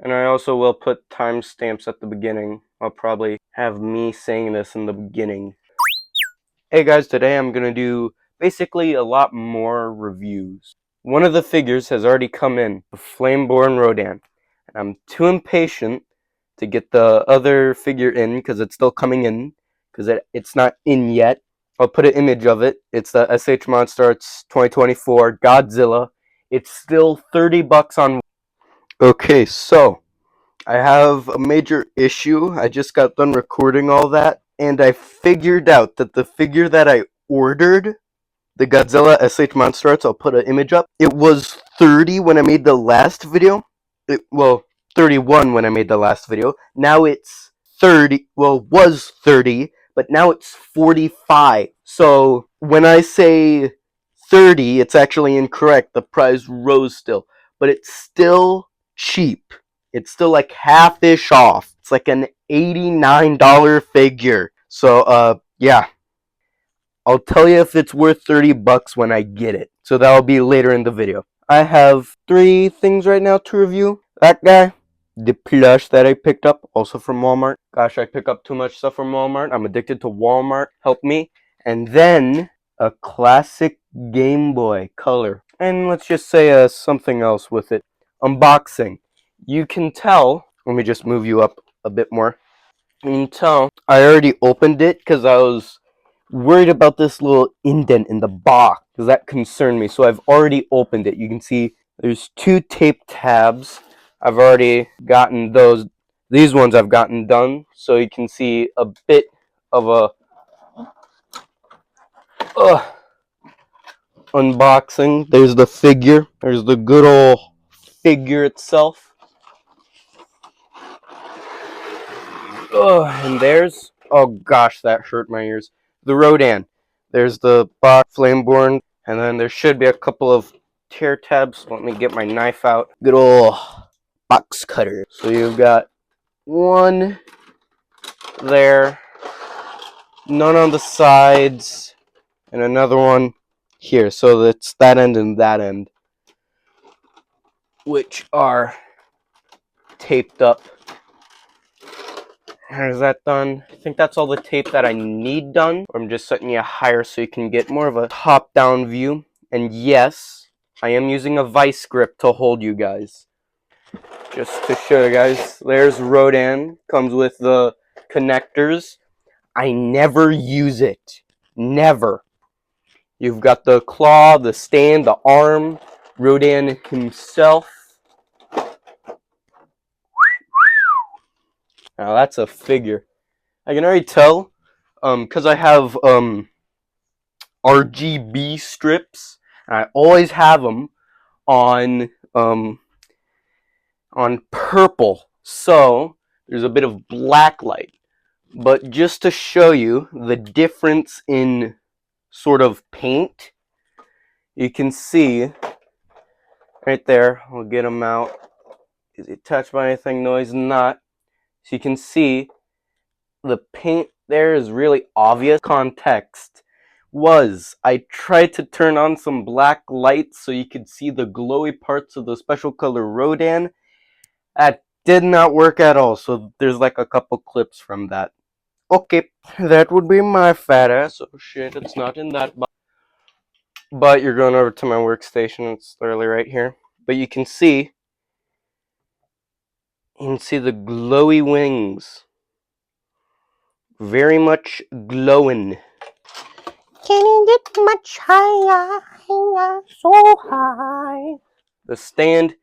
And I also will put timestamps at the beginning. I'll probably have me saying this in the beginning. Hey guys, today I'm going to do basically a lot more reviews. One of the figures has already come in, the Flameborn Rodan. And I'm too impatient to get the other figure in because it's still coming in, because it's not in yet. I'll put an image of it. It's the SH Monster Arts 2024 Godzilla. It's still $30 on. Okay, so I have a major issue. I just got done recording all that, and I figured out that the figure that I ordered, the Godzilla SH Monster Arts, I'll put an image up. It was 30 when I made the last video. Well, 31 when I made the last video. Now it's 30. Well, was 30, but now it's 45. So when I say 30, it's actually incorrect. The price rose still, but it's still cheap. It's still like half-ish off. It's like an $89 figure. So, yeah. I'll tell you if it's worth $30 when I get it. So that'll be later in the video. I have 3 things right now to review. That guy, the plush that I picked up, also from Walmart. Gosh, I pick up too much stuff from Walmart. I'm addicted to Walmart. Help me. And then a classic Game Boy Color. And let's just say something else with it. Unboxing. You can tell, let me just move you up a bit more. You can tell I already opened it because I was worried about this little indent in the box because that concerned me. So I've already opened it. You can see there's 2 tape tabs. I've already gotten those. These ones I've gotten done. So you can see a bit of a unboxing. There's the figure. There's the good old figure itself. And there's, oh gosh, that hurt my ears. The Rodan. There's the box Flameborn, and then there should be a couple of tear tabs. Let me get my knife out. Good old box cutter. So you've got one there, none on the sides, and another one here. So it's that end and that end, which are taped up. Is that done? I think that's all the tape that I need done. I'm just setting you higher so you can get more of a top-down view. And yes, I am using a vice grip to hold you guys. Just to show you guys, there's Rodan. Comes with the connectors. I never use it. Never. You've got the claw, the stand, the arm, Rodan himself. Now that's a figure. I can already tell, because I have RGB strips, and I always have them on purple. So there's a bit of black light. But just to show you the difference in sort of paint, you can see right there. I'll get them out. Is it touched by anything? No, he's not. So you can see the paint there is really obvious. Context was I tried to turn on some black lights so you could see the glowy parts of the special color Rodan. That did not work at all. So there's like a couple clips from that. Okay, that would be my fat ass. Oh shit, it's not in that box. But you're going over to my workstation. It's literally right here. But you can see the glowy wings. Very much glowing. Can you get much higher, higher, so high? The stand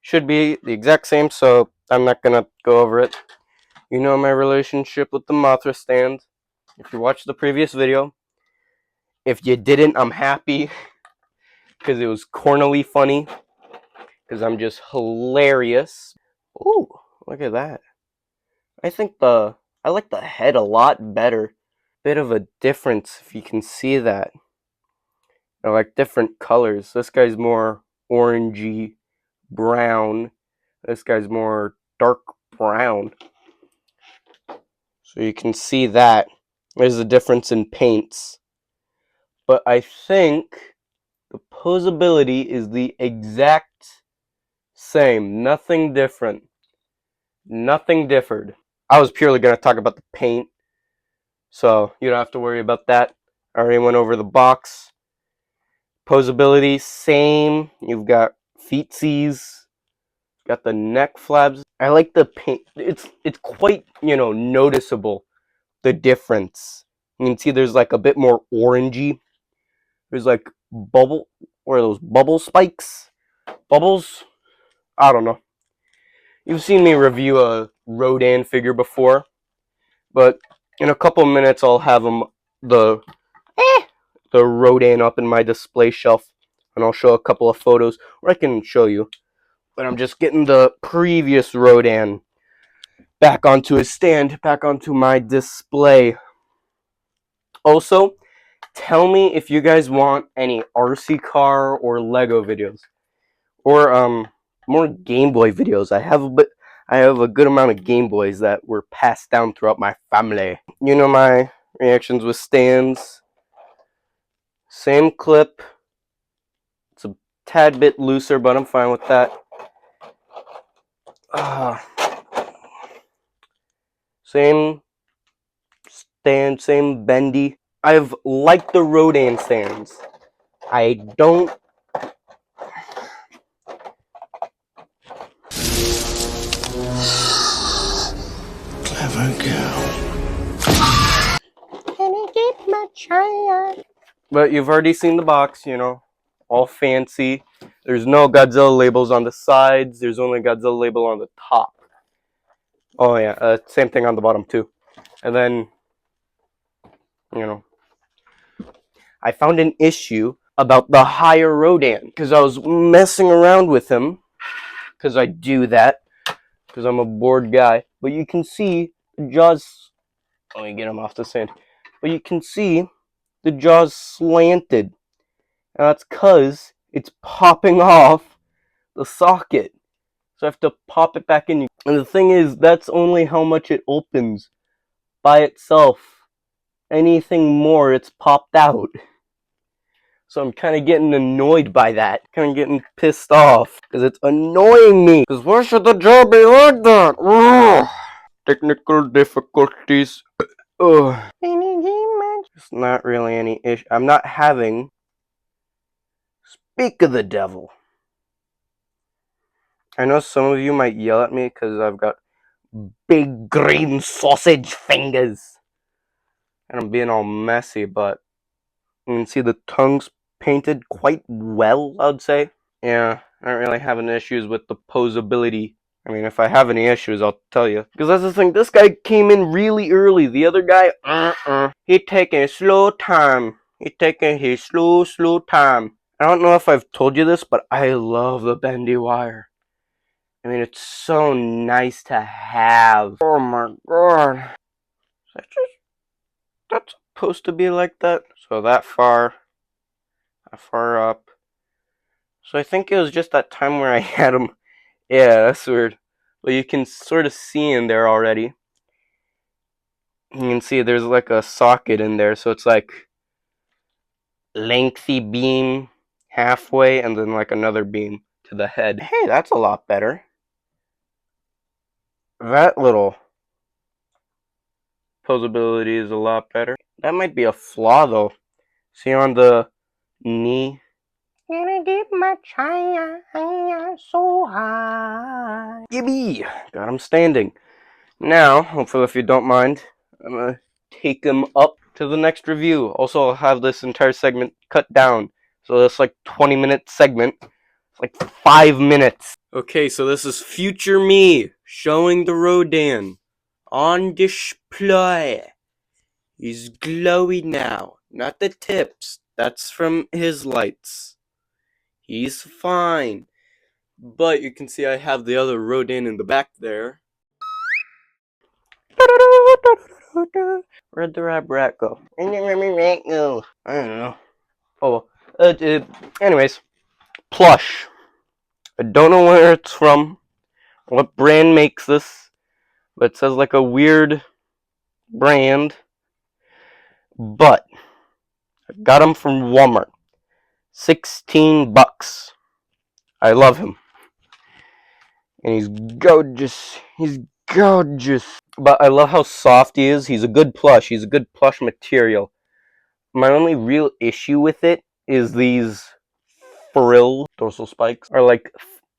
should be the exact same, so I'm not gonna go over it. You know my relationship with the Mothra stand. If you watched the previous video. If you didn't, I'm happy. Because it was cornily funny. Because I'm just hilarious. Ooh, look at that. I like the head a lot better. Bit of a difference if you can see that. I like different colors. This guy's more orangey brown. This guy's more dark brown. So you can see that. There's a difference in paints. But I think the posability is the exact same. Nothing different. Nothing differed. I was purely going to talk about the paint, so you don't have to worry about that. I already went over the box. Posability, same. You've got feetsies, got the neck flaps. I like the paint. It's quite, noticeable, the difference. You can see there's like a bit more orangey. There's like bubble, what are those, bubble spikes? Bubbles? I don't know. You've seen me review a Rodan figure before, but in a couple minutes I'll have the the Rodan up in my display shelf, and I'll show a couple of photos, or I can show you. But I'm just getting the previous Rodan back onto his stand, back onto my display. Also, tell me if you guys want any RC car or Lego videos, or more Game Boy videos. I have a good amount of Game Boys that were passed down throughout my family. You know my reactions with stands. Same clip. It's a tad bit looser, but I'm fine with that. Same stand, same bendy. I've liked the Rodan stands. I don't. Clever girl. Can it get much higher? But you've already seen the box, all fancy. There's no Godzilla labels on the sides. There's only Godzilla label on the top. Oh yeah, same thing on the bottom too. And then, I found an issue about the higher Rodan because I was messing around with him, because I do that, because I'm a bored guy. But you can see the jaws. Let me get him off the sand. But you can see the jaws slanted. And that's because it's popping off the socket. So I have to pop it back in. And the thing is, that's only how much it opens by itself. Anything more, it's popped out. So I'm kind of getting annoyed by that. Kind of getting pissed off. Because it's annoying me. Because why should the job be like that? Ugh. Technical difficulties. Ugh. It's not really any issue. I'm not having... Speak of the devil. I know some of you might yell at me because I've got big green sausage fingers. And I'm being all messy, but you can see the tongue's painted quite well, I'd say. Yeah, I don't really have any issues with the posability. I mean, if I have any issues, I'll tell you. Because that's the thing, this guy came in really early. The other guy, he taking slow time. He taking his slow time. I don't know if I've told you this, but I love the bendy wire. I mean, it's so nice to have. Oh my god. That's supposed to be like that. So that far up. So I think it was just that time where I had him. Yeah, that's weird. But you can sort of see in there already. You can see there's like a socket in there, so it's like lengthy beam halfway and then like another beam to the head. Hey, that's a lot better. That little posability is a lot better. That might be a flaw though. See on the knee? Gonna get much higher, higher, so high. Yippee! Got him standing. Now, hopefully if you don't mind, I'm gonna take him up to the next review. Also, I'll have this entire segment cut down. So this like 20-minute segment. It's like 5 minutes. Okay, so this is future me showing the Rodan on display. He's glowy now. Not the tips. That's from his lights. He's fine. But you can see I have the other Rodan in the back there. Where'd the rat go? I don't know. Oh, anyways, plush. I don't know where it's from, what brand makes this, but it says like a weird brand. But I got him from Walmart. $16. I love him. And he's gorgeous. He's gorgeous. But I love how soft he is. He's a good plush. He's a good plush material. My only real issue with it is these frill dorsal spikes are like,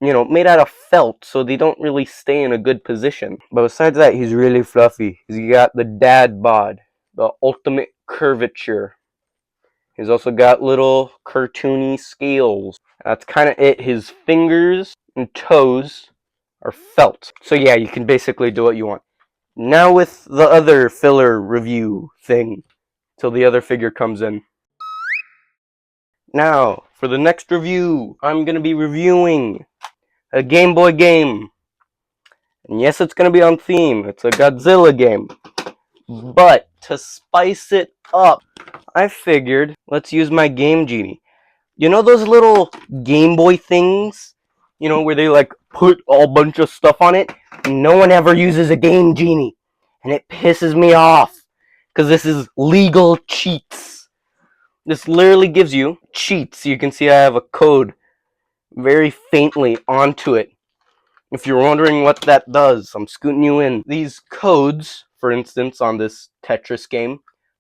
made out of felt, so they don't really stay in a good position. But besides that, he's really fluffy. He's got the dad bod, the ultimate curvature. He's also got little cartoony scales. That's kind of it. His fingers and toes are felt. So yeah, you can basically do what you want. Now with the other filler review thing, till the other figure comes in. Now, for the next review, I'm going to be reviewing a Game Boy game. And yes, it's going to be on theme. It's a Godzilla game. But to spice it up, I figured let's use my Game Genie. You know those little Game Boy things? Where they like put a bunch of stuff on it? No one ever uses a Game Genie. And it pisses me off. Because this is legal cheats. This literally gives you cheats. You can see I have a code very faintly onto it. If you're wondering what that does, I'm scooting you in. These codes, for instance, on this Tetris game,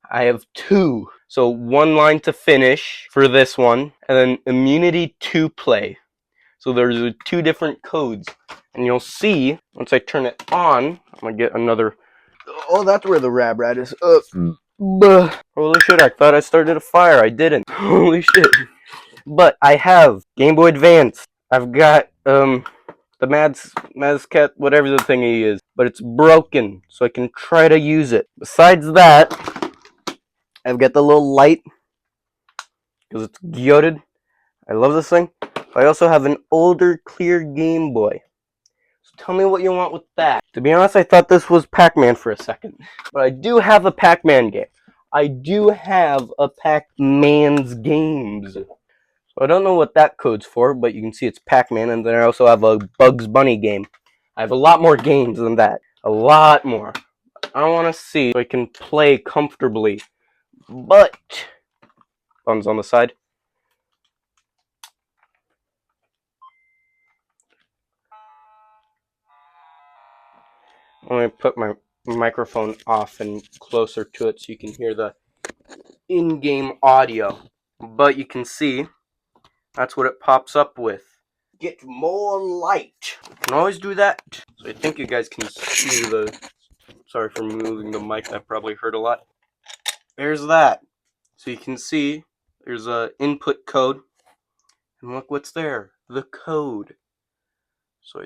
I have two. So one line to finish for this one, and then immunity to play. So there's two different codes. And you'll see, once I turn it on, I'm going to get another... Oh, that's where the rab rat is. Holy shit, I thought I started a fire. I didn't. Holy shit. But I have Game Boy Advance. I've got, the Mazcat, whatever the thingy is. But it's broken, so I can try to use it. Besides that, I've got the little light, because it's gilded. I love this thing. I also have an older, clear Game Boy. So tell me what you want with that. To be honest, I thought this was Pac-Man for a second. But I do have a Pac-Man game. I do have a Pac-Man's games. So I don't know what that code's for, but you can see it's Pac-Man, and then I also have a Bugs Bunny game. I have a lot more games than that. A lot more. I want to see if I can play comfortably. But, buttons on the side. I'm going to put my microphone off and closer to it so you can hear the in-game audio. But you can see, that's what it pops up with. Get more light. You can always do that. So I think you guys can see the... Sorry for moving the mic, that probably hurt a lot. There's that. So you can see, there's a input code. And look what's there. The code. So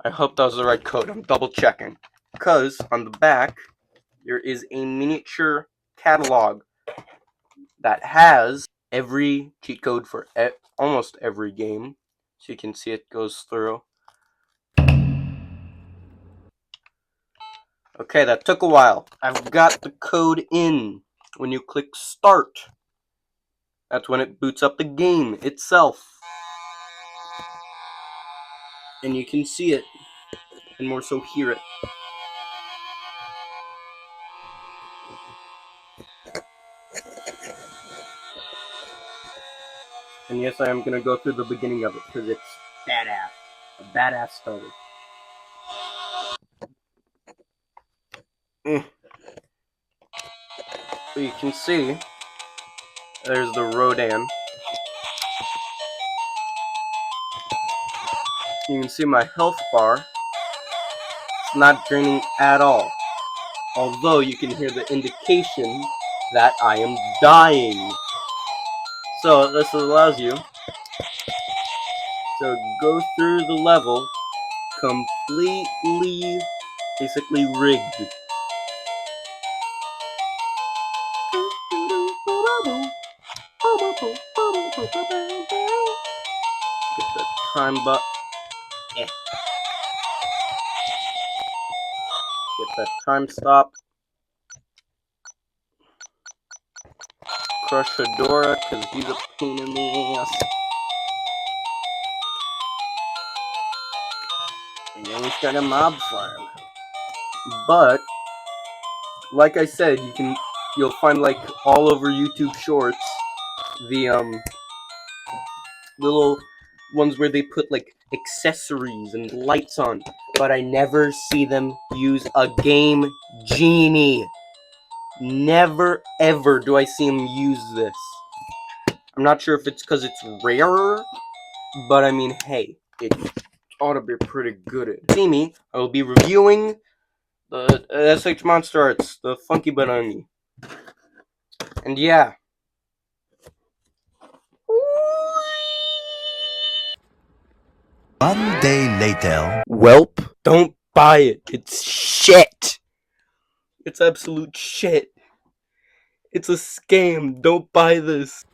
I hope that was the right code. I'm double checking. Because on the back, there is a miniature catalog that has every cheat code for almost every game. So you can see it goes through. Okay, that took a while. I've got the code in. When you click start, that's when it boots up the game itself. And you can see it, and more so hear it. And yes, I am going to go through the beginning of it, because it's badass. A badass starter. So you can see, there's the Rodan. You can see my health bar. It's not draining at all. Although you can hear the indication that I am dying. So this allows you to go through the level completely, basically rigged. Get the time button. Get that time stop. Crush Fedora, because he's a pain in the ass. And then we start a mob farm. But, like I said, you'll find like all over YouTube Shorts the little ones where they put like accessories and lights on, but I never see them use a game genie. Never ever do I see them use this. I'm not sure if it's because it's rarer, but I mean, hey, it ought to be pretty good. See me, I will be reviewing the SH Monster Arts, the Funky Banana. And yeah. One day later. Welp, don't buy it. It's shit. It's absolute shit. It's a scam. Don't buy this.